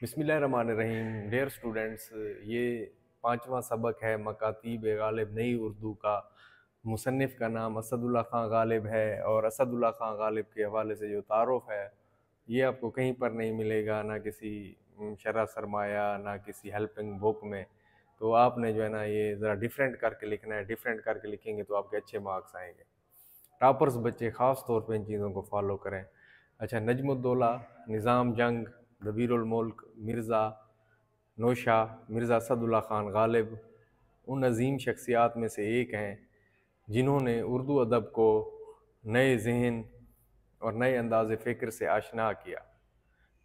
بسم اللہ الرحمن الرحیم ڈیئر اسٹوڈنٹس، یہ پانچواں سبق ہے مکاتیب غالب نئی اردو کا۔ مصنف کا نام اسد اللہ خان غالب ہے، اور اسد اللہ خان غالب کے حوالے سے جو تعارف ہے یہ آپ کو کہیں پر نہیں ملے گا، نہ کسی شرح سرمایہ نہ کسی ہیلپنگ بک میں۔ تو آپ نے جو ہے نا یہ ذرا ڈیفرنٹ کر کے لکھنا ہے، ڈیفرنٹ کر کے لکھیں گے تو آپ کے اچھے مارکس آئیں گے۔ ٹاپرز بچے خاص طور پہ ان چیزوں کو فالو کریں۔ اچھا، نجم الدولہ، نظام جنگ، دبیر الملک، مرزا نوشا، مرزا اسد اللہ خان غالب ان عظیم شخصیات میں سے ایک ہیں جنہوں نے اردو ادب کو نئے ذہن اور نئے انداز فکر سے آشنا کیا۔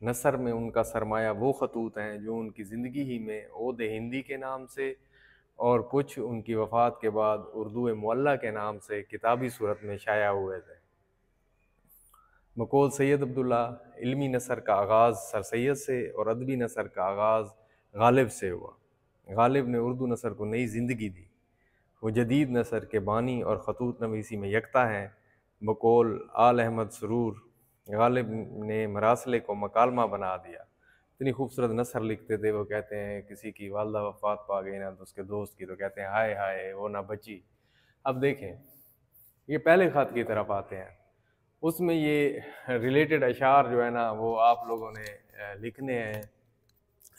نثر میں ان کا سرمایہ وہ خطوط ہیں جو ان کی زندگی ہی میں عود ہندی کے نام سے اور کچھ ان کی وفات کے بعد اردو معلیٰ کے نام سے کتابی صورت میں شائع ہوئے تھے۔ بقول سید عبداللہ، علمی نثر کا آغاز سر سید سے اور ادبی نثر کا آغاز غالب سے ہوا۔ غالب نے اردو نثر کو نئی زندگی دی۔ وہ جدید نثر کے بانی اور خطوط نویسی میں یکتا ہیں۔ بقول آل احمد سرور، غالب نے مراسلے کو مکالمہ بنا دیا۔ اتنی خوبصورت نثر لکھتے تھے۔ وہ کہتے ہیں کسی کی والدہ وفات پا گئی نا تو اس کے دوست کی، تو کہتے ہیں ہائے ہائے وہ نہ بچی۔ اب دیکھیں، یہ پہلے خط کی طرف آتے ہیں، اس میں یہ ریلیٹڈ اشعار جو ہے نا وہ آپ لوگوں نے لکھنے ہیں۔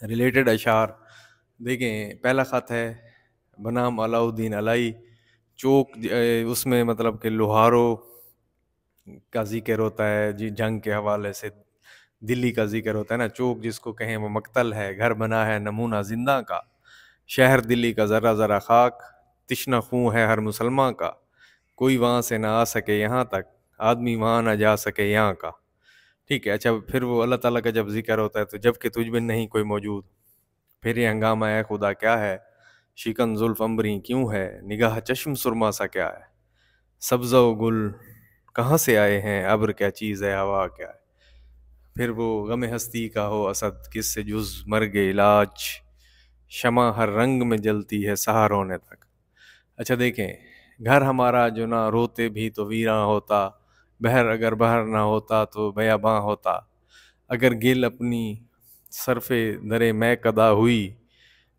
ریلیٹڈ اشعار دیکھیں، پہلا خط ہے بنام علاء الدین علائی چوک، اس میں مطلب کہ لوہارو کا ذکر ہوتا ہے، جی جنگ کے حوالے سے دلی کا ذکر ہوتا ہے نا۔ چوک جس کو کہیں وہ مقتل ہے، گھر بنا ہے نمونہ زندہ کا، شہر دلی کا ذرہ ذرہ خاک، تشنہ خون ہے ہر مسلمان کا، کوئی وہاں سے نہ آ سکے یہاں تک، آدمی وہاں نہ جا سکے یہاں کا۔ ٹھیک ہے۔ اچھا، پھر وہ اللہ تعالیٰ کا جب ذکر ہوتا ہے تو جب کہ تجھ میں نہیں کوئی موجود، پھر یہ ہنگامہ اے خدا کیا ہے، شکن زلف عنبریں کیوں ہے، نگاہ چشم سرما سا کیا ہے، سبزہ و گل کہاں سے آئے ہیں، ابر کیا چیز ہے، ہوا کیا ہے۔ پھر وہ غم ہستی کا ہو اسد کس سے جز مرگ علاج، شمع ہر رنگ میں جلتی ہے سحر ہونے تک۔ اچھا دیکھیں، گھر ہمارا جو نہ روتے بھی تو ویراں ہوتا، بہر اگر بہر نہ ہوتا تو بیاباں ہوتا، اگر گل اپنی صرف در میں قدا ہوئی،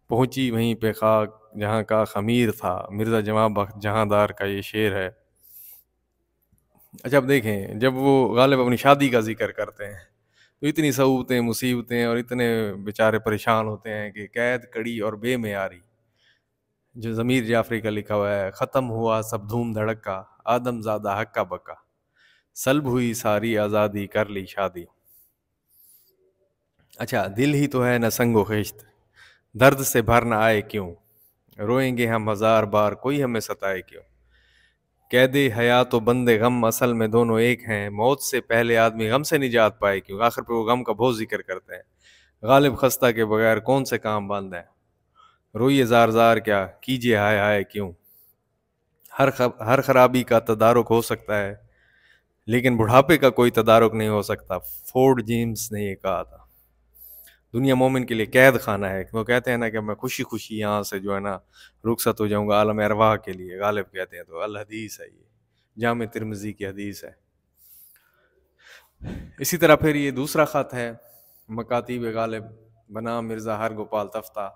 پہنچی وہیں پہ خاک جہاں کا خمیر تھا۔ مرزا جماں بخت جہاں دار کا یہ شعر ہے۔ اچھا اب دیکھیں، جب وہ غالب اپنی شادی کا ذکر کرتے ہیں تو اتنی صعوبتیں مصیبتیں اور اتنے بیچارے پریشان ہوتے ہیں کہ قید کڑی اور بے معیاری، جو ضمیر جعفری کا لکھا ہوا ہے، ختم ہوا سب دھوم دھڑکا، آدم زادہ ہکا بکا، سلب ہوئی ساری آزادی کر لی شادی۔ اچھا، دل ہی تو ہے نہ سنگ و خشت، درد سے بھر نہ آئے کیوں، روئیں گے ہم ہزار بار کوئی ہمیں ستائے کیوں، قید حیات و بند غم اصل میں دونوں ایک ہیں، موت سے پہلے آدمی غم سے نجات پائے کیوں۔ آخر پہ وہ غم کا بہت ذکر کرتے ہیں۔ غالب خستہ کے بغیر کون سے کام بند ہیں، روئیے زار زار کیا کیجیے ہائے ہائے کیوں، ہر خرابی کا تدارک ہو سکتا ہے لیکن بڑھاپے کا کوئی تدارک نہیں ہو سکتا۔ فورڈ جیمز نے یہ کہا تھا۔ دنیا مومن کے لیے قید خانہ ہے۔ وہ کہتے ہیں نا کہ میں خوشی خوشی یہاں سے جو ہے نا رخصت ہو جاؤں گا عالم ارواح کے لیے، غالب کہتے ہیں۔ تو الحدیث ہے، یہ جامع ترمذی کی حدیث ہے۔ اسی طرح پھر یہ دوسرا خط ہے مکاتیب غالب بنام مرزا ہر گوپال تفتہ،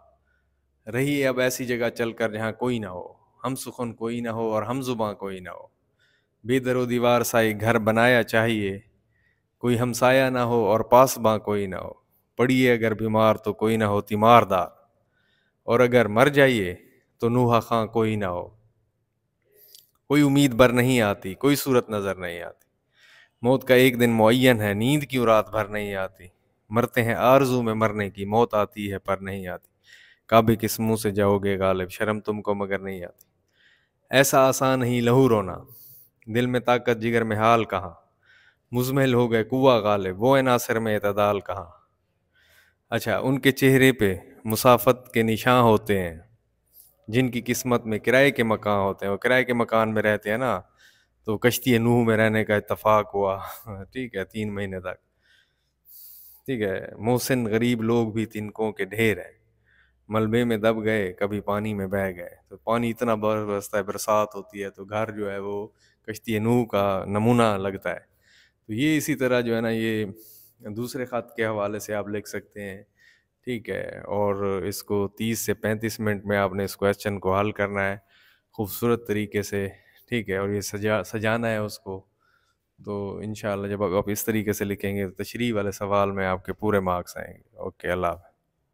رہی اب ایسی جگہ چل کر جہاں کوئی نہ ہو، ہم سخن کوئی نہ ہو اور ہم زباں کوئی نہ ہو، بے در و دیوار سائی گھر بنایا چاہیے، کوئی ہمسایہ نہ ہو اور پاس باں کوئی نہ ہو، پڑیے اگر بیمار تو کوئی نہ ہو تیمار دار، اور اگر مر جائیے تو نوحہ خاں کوئی نہ ہو، کوئی امید بر نہیں آتی، کوئی صورت نظر نہیں آتی، موت کا ایک دن معین ہے، نیند کیوں رات بھر نہیں آتی، مرتے ہیں آرزو میں مرنے کی، موت آتی ہے پر نہیں آتی، کعبے کس منہ سے جاؤ گے غالب، شرم تم کو مگر نہیں آتی، ایسا آسان نہیں لہو رونا، دل میں طاقت جگر میں حال کہاں، مزمحل ہو گئے قوہ غالب، وہ عناصر میں اعتدال کہاں۔ اچھا، ان کے چہرے پہ مسافت کے نشاں ہوتے ہیں جن کی قسمت میں کرائے کے مکان ہوتے ہیں۔ وہ کرائے کے مکان میں رہتے ہیں نا، تو کشتی نوح میں رہنے کا اتفاق ہوا، ٹھیک ہے، 3 مہینے تک، ٹھیک ہے۔ محسن غریب لوگ بھی تنکوں کے ڈھیر ہیں، ملبے میں دب گئے کبھی پانی میں بہہ گئے۔ تو پانی اتنا برستا ہے، برسات ہوتی ہے تو گھر جو ہے وہ کشتی نوح کا نمونہ لگتا ہے۔ تو یہ اسی طرح جو ہے نا یہ دوسرے خط کے حوالے سے آپ لکھ سکتے ہیں، ٹھیک ہے، اور اس کو 30 سے 35 منٹ میں آپ نے اس کویسچن کو حل کرنا ہے خوبصورت طریقے سے، ٹھیک ہے، اور یہ سجانا ہے اس کو. تو انشاءاللہ جب آپ اس طریقے سے لکھیں گے تو تشریح والے سوال میں آپ کے پورے مارکس آئیں گے. اوکے، اللہ حافظ.